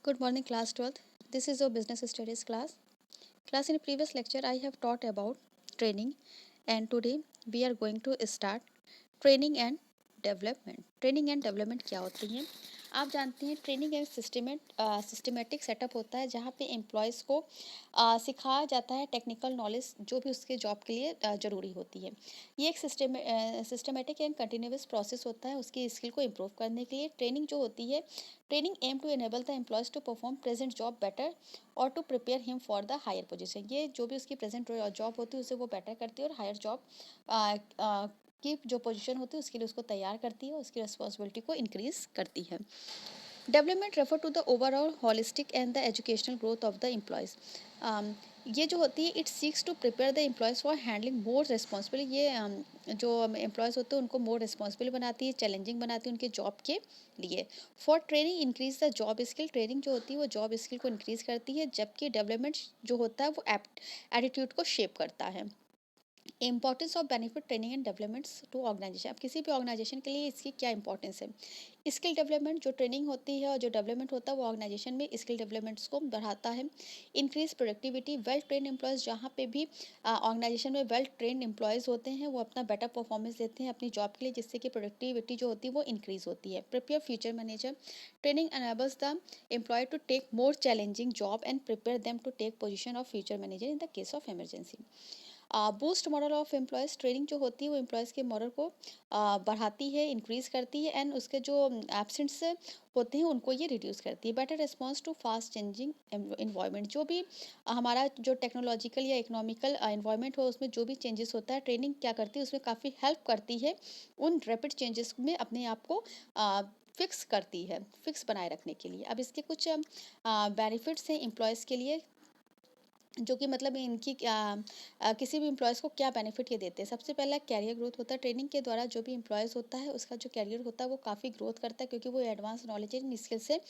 Good morning, class 12th. This is your business studies class. Class, in a previous lecture, I have taught about training, and today we are going to start training and development. Training and development क्या होती है? आप जानते हैं training एक systematic setup होता है जहाँ पे एम्प्लॉयज़ को सिखाया जाता है टेक्निकल नॉलेज जो भी उसके जॉब के लिए ज़रूरी होती है। ये एक सिस्टमेटिक एंड कंटिन्यूस प्रोसेस होता है उसकी स्किल को इम्प्रूव करने के लिए। ट्रेनिंग जो होती है, training aim to enable the employees to perform present job better और to prepare him for the higher position. ये जो भी उसकी प्रेजेंट जॉब होती है उसे वो बेटर करती है और हायर जॉब की जो पोजीशन होती है उसके लिए उसको तैयार करती है, उसकी रिस्पॉन्सिबिलिटी को इंक्रीज करती है। Development refer to the overall holistic and the educational growth of the employees. ये जो होती है it seeks to prepare the employees for handling more responsible. ये जो एम्प्लॉयज़ होते हैं उनको मोर रिस्पॉन्सिबल बनाती है, चैलेंजिंग बनाती है उनके जॉब के लिए। For training increase the job skill. Training जो होती है वो जॉब स्किल को इंक्रीज करती है, जबकि डेवलपमेंट जो होता है वो एटीट्यूड को शेप करता है। Importance of benefit training and developments to organisation. अब किसी भी ऑर्गेनाइजेशन के लिए इसकी क्या इंपॉर्टेंस है? स्किल डेवलपमेंट, जो ट्रेनिंग होती है और जो डेवलपमेंट होता है वो ऑर्गेनाइजेशन में स्किल डेवलपमेंट्स को बढ़ाता है। Increase productivity, well train employees, जहाँ पे भी ऑर्गेनाइजेशन में वेल ट्रेन एम्प्लॉयज़ होते हैं वो अपना बेटर परफॉर्मेंस देते हैं अपनी जॉब के लिए, जिससे कि प्रोडक्टिविटी जो होती है वो इंक्रीज होती है। Prepare future manager. Training enables the employee to take more challenging job and prepare them to take position of future manager in the case of emergency. Boost model of employees. Training जो होती है वो employees के model को बढ़ाती है, increase करती है एंड उसके जो एब्सेंट्स होते हैं उनको ये रिड्यूस करती है। Better response to fast changing environment. जो भी हमारा जो टेक्नोलॉजिकल या इकोनॉमिकल इन्वायरमेंट हो उसमें जो भी चेंजेस होता है ट्रेनिंग क्या करती है उसमें काफ़ी हेल्प करती है उन रैपिड चेंजेस में अपने आप को फिक्स करती है, फिक्स बनाए रखने के लिए। अब इसके कुछ बेनिफिट्स हैं एम्प्लॉयज़ के लिए, जो कि मतलब इनकी किसी भी एम्प्लॉयज़ को क्या बेनिफिट ये देते हैं। सबसे पहला कैरियर ग्रोथ होता है। ट्रेनिंग के द्वारा जो भी एम्प्लॉयज़ होता है उसका जो कैरियर होता है वो काफ़ी ग्रोथ करता है, क्योंकि वो एडवांस नॉलेज एंड स्किल से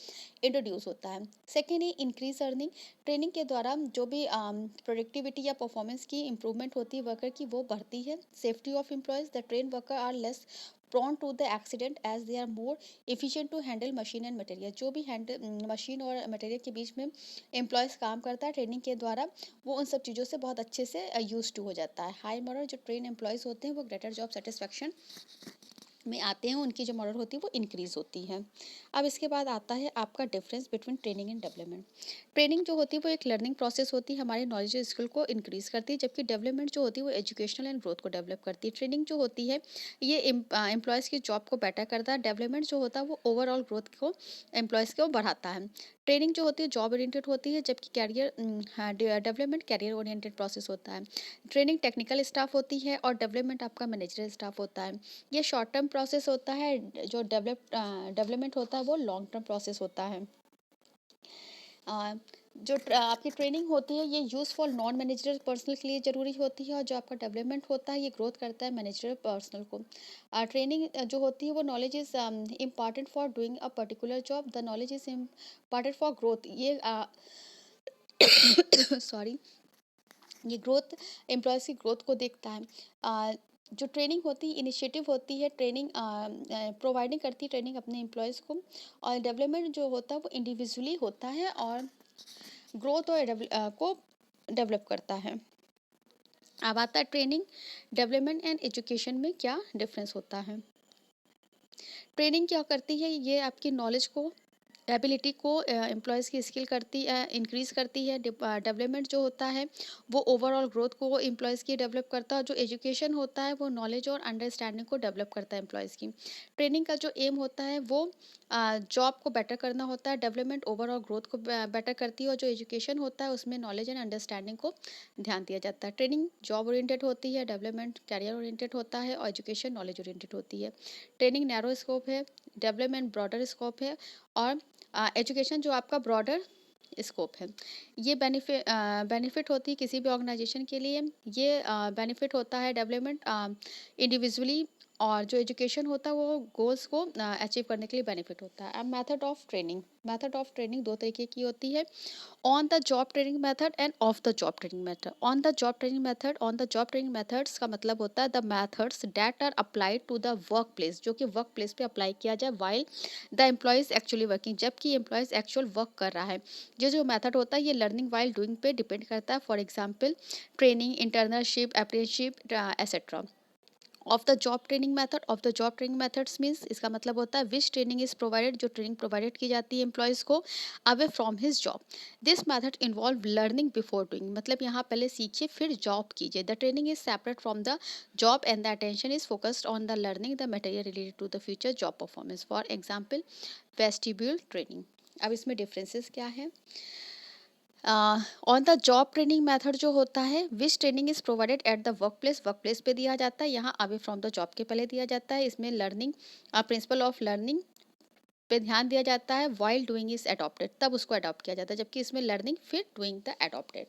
इंट्रोड्यूस होता है। सेकेंड है इंक्रीज अर्निंग। ट्रेनिंग के द्वारा जो भी प्रोडक्टिविटी या परफॉर्मेंस की इंप्रूवमेंट होती है वर्कर की वो बढ़ती है। Safety of employees. The train worker are less prone to the accident as they are more efficient to handle machine and material। जो भी हैंडल मशीन और मटेरियल के बीच में एम्प्लॉयज़ काम करता है ट्रेनिंग के द्वारा वो उन सब चीज़ों से बहुत अच्छे से यूज टू हो जाता है। हाई मॉडल, जो ट्रेन एम्प्लॉयज़ होते हैं वो ग्रेटर जॉब सेटिस्फैक्शन में आते हैं, उनकी जो मॉडल होती है वो इंक्रीज होती है। अब इसके बाद आता है आपका difference between training and development. Training जो होती है वो एक लर्निंग प्रोसेस होती है, हमारे नॉलेज स्किल को इंक्रीज करती है, जबकि डेवलपमेंट जो होती है वो एजुकेशनल एंड ग्रोथ को डेवलप करती है। ट्रेनिंग जो होती है ये एम्प्लॉयज़ की जॉब को बेटर करता है। डेवलपमेंट जो होता है वो ओवरऑल ग्रोथ को एम्प्लॉयज़ को बढ़ाता है। ट्रेनिंग जो होती है जॉब ओरिएंटेड होती है, जबकि career development career oriented process होता है। ट्रेनिंग टेक्निकल स्टाफ होती है और डेवलपमेंट आपका मैनेजरल स्टाफ होता है। ये शॉर्ट टर्म प्रोसेस होता है, जो डेवलपमेंट होता है वो लॉन्ग टर्म प्रोसेस होता है। अ, जो आपकी ट्रेनिंग होती है ये use for non managerial personnel के लिए ज़रूरी होती है, और जो आपका डेवलपमेंट होता है ये ग्रोथ करता है मैनेजरल पर्सनल को। ट्रेनिंग जो होती है वो knowledge is important for doing a particular job. The knowledge is important for growth. ये सॉरी ये ग्रोथ एम्प्लॉयज़ की ग्रोथ को देखता है। जो ट्रेनिंग होती है इनिशिएटिव होती है, ट्रेनिंग प्रोवाइडिंग करती है ट्रेनिंग अपने एम्प्लॉयज़ को। और डेवलपमेंट जो होता है वो इंडिविजुअली होता है और ग्रोथ और को डेवलप करता है। अब आता है ट्रेनिंग, डेवलपमेंट एंड एजुकेशन में क्या डिफरेंस होता है। ट्रेनिंग क्या करती है, ये आपकी नॉलेज को एबिलिटी को एम्प्लॉयज़ की स्किल करती इंक्रीज़ करती है। डेवलपमेंट जो होता है वो ओवरऑल ग्रोथ को एम्प्लॉयज़ की डेवलप करता है। जो एजुकेशन होता है वो नॉलेज और अंडरस्टैंडिंग को डेवलप करता है एम्प्लॉयज़ की। ट्रेनिंग का जो एम होता है वो जॉब को बेटर करना होता है। डेवलपमेंट ओवरऑल ग्रोथ को बेटर करती है, और जो एजुकेशन होता है उसमें नॉलेज एंड अंडरस्टैंडिंग को ध्यान दिया जाता है। ट्रेनिंग जॉब ओरिएंटेड होती है, डेवलपमेंट कैरियर ओरिएंटेड होता है और एजुकेशन नॉलेज ओरिएंटेड होती है। ट्रेनिंग नैरो स्कोप है, डेवलपमेंट ब्रॉडर स्कोप है, और एजुकेशन जो आपका ब्रॉडर स्कोप है। ये बेनिफिट होती है किसी भी ऑर्गेनाइजेशन के लिए। ये बेनिफिट होता है डेवलपमेंट इंडिविजुअली और जो एजुकेशन होता है वो गोल्स को अचीव करने के लिए बेनिफिट होता है। अब मेथड ऑफ ट्रेनिंग दो तरीके की होती है, on the job training method and off the job training method. On the job training methods का मतलब होता है the methods that are applied to the work place, जो कि वर्क प्लेस पे अप्लाई किया जाए while the employees actually working, जबकि एम्प्लॉयज़ एक्चुअल वर्क कर रहा है। ये जो मेथड होता है ये लर्निंग वाइल डूइंग पे डिपेंड करता है, for example training, internship, apprenticeship etcetera. Off the job training methods means, इसका मतलब होता है विच ट्रेनिंग इज प्रोवाइडेड, जो ट्रेनिंग प्रोवाइडेड की जाती है एम्प्लॉयज़ को away from his job. This method involve learning before doing, मतलब यहाँ पहले सीखिए फिर जॉब कीजिए। The training is separate from the job and the attention is focused on the learning the material related to the future job performance, for example vestibule training. अब इसमें differences क्या है? On the job training method जो होता है, which training is provided at the work place पे दिया जाता है, यहाँ अवे फ्रॉम द जॉब के पहले दिया जाता है। इसमें लर्निंग, प्रिंसिपल ऑफ लर्निंग पे ध्यान दिया जाता है, वाइल डूइंग इज अडॉप्टेड, तब उसको अडॉप्ट किया जाता है, जबकि इसमें लर्निंग फिर डूइंग द अडॉप्टेड।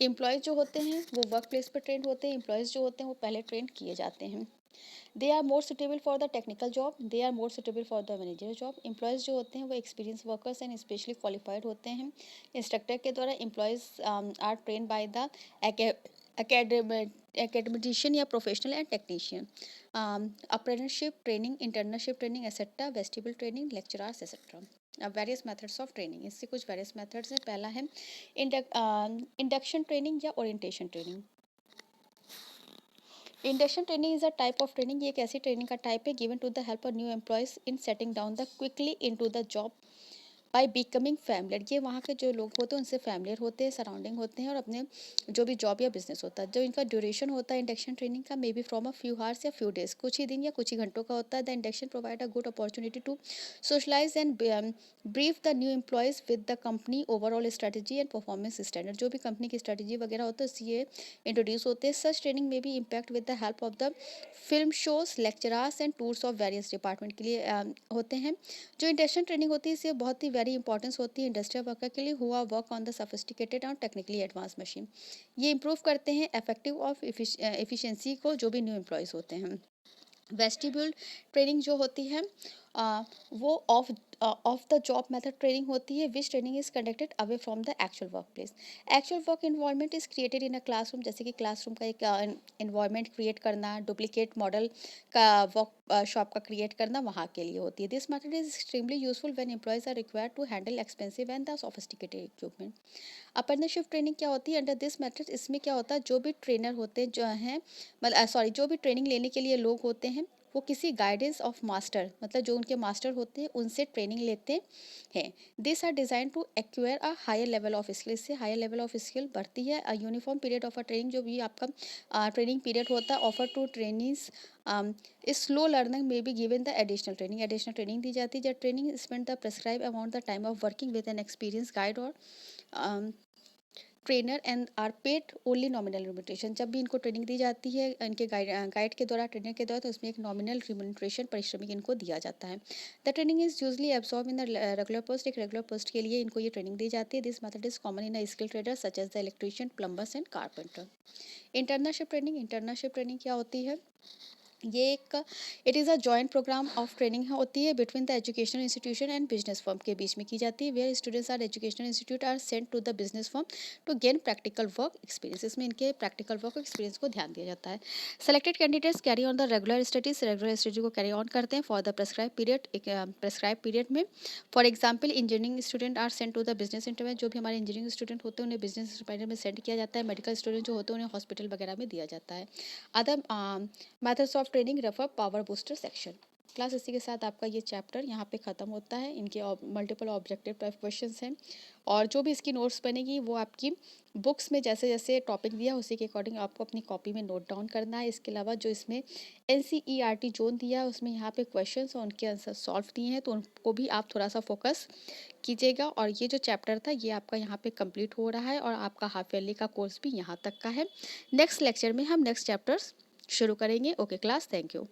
एम्प्लॉयज़ जो होते हैं वो वर्क प्लेस पर ट्रेंड होते हैं, एम्प्लॉयज़ जो होते हैं वो पहले ट्रेंड किए जाते हैं। They are more suitable for the technical job, they are more suitable for the manager job. Employees जो होते हैं वो experience workers and specially qualified होते हैं। इंस्ट्रक्टर के द्वारा employees are train by the academician या professional and technician. Apprenticeship training, internship training etcetera, vestibule training, lecturers etcetera. अब वेरियस मेथड्स ऑफ ट्रेनिंग, इससे कुछ वेरियस मेथड्स हैं। पहला है इंडक्शन ट्रेनिंग या orientation training. Induction training is a type of training, ये एक ऐसी ट्रेनिंग का टाइप है given to the help of new employees in setting down the quickly into the job by becoming familiar. ये वहाँ के जो लोग होते हैं उनसे फैमिलियर होते हैं, सराउंडिंग होते हैं, और अपने जो भी जॉब या बिजनेस होता है, जो इनका ड्यूरेशन होता है इंडक्शन ट्रेनिंग का, may be from a few hours या फ्यू डेज, कुछ ही दिन या कुछ ही घंटों का होता है। The induction provide a good opportunity to socialise and brief the new employees with the company overall strategy and performance standard, जो भी कंपनी की स्ट्रेटजी वगैरह होता है उससे ये इंट्रोड्यूस होते हैं। सच ट्रेनिंग में भी impact with the help of the film shows, lecturers and tours of various department के लिए होते हैं। जो इंडक्शन ट्रेनिंग होती है इससे बहुत ही वेरी इंपॉर्टेंस होती है इंडस्ट्रियल वर्कर के लिए, हुआ वर्क ऑन द सोफिस्टिकेटेड और टेक्निकली एडवांस मशीन। ये इंप्रूव करते हैं इफेक्टिव ऑफ एफिशिएंसी को, जो भी न्यू एम्प्लॉयज़ होते हैं। वेस्टिब्यूल ट्रेनिंग जो होती है वो off the job method training होती है, which training is conducted away from the actual work place. Actual work environment is created in a classroom, जैसे कि क्लासरूम का एक इन्वायरमेंट क्रिएट करना, डुप्लीकेट मॉडल का वर्क शॉप का क्रिएट करना, वहाँ के लिए होती है। This method is extremely useful when employees are required to handle expensive and the sophisticated equipment. Apprenticeship training क्या होती है अंडर दिस मेथड? इसमें क्या होता है, जो भी ट्रेनर होते हैं जो हैं, मतलब सॉरी, जो भी ट्रेनिंग लेने के लिए लोग होते हैं वो किसी गाइडेंस ऑफ मास्टर, मतलब जो उनके मास्टर होते हैं उनसे ट्रेनिंग लेते हैं। This are design to acquire a higher level of skill, इससे हायर लेवल ऑफ स्किल बढ़ती है। A uniform period of a training, जो भी आपका ट्रेनिंग पीरियड होता है, offer to trainings slow learning में be given the additional training दी जाती है। जब training spend the prescribe amount the time of working with an experience guide or trainer and are paid only nominal remuneration. जब भी इनको training दी जाती है इनके गाइड के द्वारा, ट्रेनर के द्वारा, तो उसमें एक नॉमिनल रिम्यूनरेशन परिश्रमिक इनको दिया जाता है। The training is usually absorb in the regular post, एक रेगुलर पोस्ट के लिए इनको ये ट्रेनिंग दी जाती है। This method is common in skill trader such as the electrician, plumbers and carpenter. Internship training क्या होती है? ये एक it is a joint program of training होती है between the educational institution and business firm के बीच में की जाती है, where students are educational institute are sent to the business firm to gain practical work experience. इसमें इनके प्रैक्टिकल वर्क एक्सपीरियंस को ध्यान दिया जाता है। Selected candidates carry on the regular studies को कैरी ऑन करते हैं फॉर द प्रेस्क्राइब पीरियड में। For example engineering student are sent to the business interview, जो भी हमारे इंजीनियरिंग स्टूडेंट होते हैं उन्हें बिजनेस इंटरव्यू में सेंड किया जाता है। मेडिकल स्टूडेंट जो होते हैं उन्हें हॉस्पिटल वगैरह में दिया जाता है। Other methods of training, refer power booster section. Class इसी के साथ आपका ये चैप्टर यहाँ पे ख़त्म होता है। इनके मल्टीपल ऑब्जेक्टिव टाइप क्वेश्चंस हैं, और जो भी इसकी नोट्स बनेगी वो आपकी बुक्स में जैसे जैसे टॉपिक दिया उसी के अकॉर्डिंग आपको अपनी कॉपी में नोट डाउन करना है। इसके अलावा जो इसमें NCERT जोन दिया है उसमें यहाँ पे क्वेश्चंस और उनके आंसर सॉल्व दिए हैं, तो उनको भी आप थोड़ा सा फोकस कीजिएगा। और ये जो चैप्टर था ये आपका यहाँ पे कंप्लीट हो रहा है, और आपका हाफ ईयरली का कोर्स भी यहाँ तक का है। नेक्स्ट लेक्चर में हम नेक्स्ट चैप्टर्स शुरू करेंगे। Okay class, thank you.